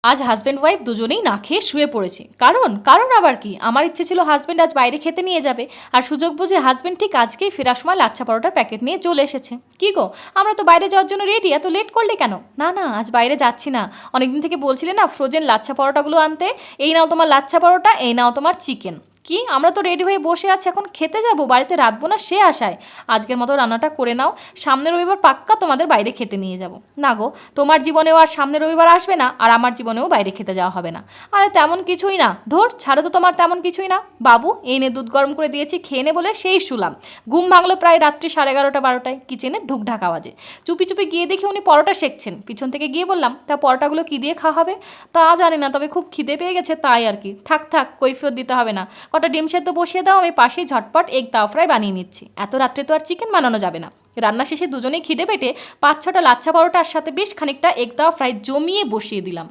আজ husband wife দুজনেই না খেয়ে শুয়ে পড়েছি। কারণ আবার কি, আমার ইচ্ছে ছিল হাজব্যান্ড আজ বাইরে খেতে নিয়ে যাবে, আর সুযোগ বুঝে হাজব্যান্ড ঠিক আজকেই ফেরার সময় লাচ্ছা পরোটার প্যাকেট নিয়ে চলে এসেছে। কি গো, আমরা তো বাইরে যাওয়ার জন্য রেডি, এত লেট করলে কেন? না না, আজ বাইরে যাচ্ছি না, অনেকদিন থেকে বলছিলে না ফ্রোজেন লাচ্ছা পরোটাগুলো আনতে। এই নাও তোমার লাচ্ছা পরোটা, এই নাও তোমার চিকেন। কি, আমরা তো রেডি হয়ে বসে আছি, এখন খেতে যাব, বাড়িতে রাখবো না সে আশায়। আজকের মতো রান্নাটা করে নাও, সামনের রবিবার পাক্কা তোমাদের বাইরে খেতে নিয়ে যাব। না গো, তোমার জীবনেও আর সামনের রবিবার আসবে না, আর আমার জীবনেও বাইরে খেতে যাওয়া হবে না। আরে তেমন কিছুই না, ধর ছাড়ো তো, তোমার তেমন কিছুই না। বাবু এই নে দুধ গরম করে দিয়েছি, খেয়ে নে বলে সেই শুলাম। ঘুম ভাঙলো প্রায় রাত্রি 11:30-12টায়, কিচেনে ঢুকঢাক আওয়াজে। চুপি চুপি গিয়ে দেখি উনি পরোটা সেঁকছেন। পিছন থেকে গিয়ে বললাম, তা পরোটাগুলো কী দিয়ে খাওয়া হবে? তা জানি না, তবে খুব খিদে পেয়ে গেছে তাই আর কি। থাক থাক, কৈফিয়ত দিতে হবে না। কটা ডিম সেদ্ধ বসিয়ে দাও, আমি পাশেই ঝটপট এগ তাওয়া ফ্রাই বানিয়ে নিচ্ছি। এত রাত্রে তো আর চিকেন বানানো যাবে না। রান্না শেষে দুজনেই খিদে পেটে 5-6টা লাচ্ছা পরোটার সাথে বেশ খানিকটা এগ তাওয়া ফ্রাই জমিয়ে বসিয়ে দিলাম।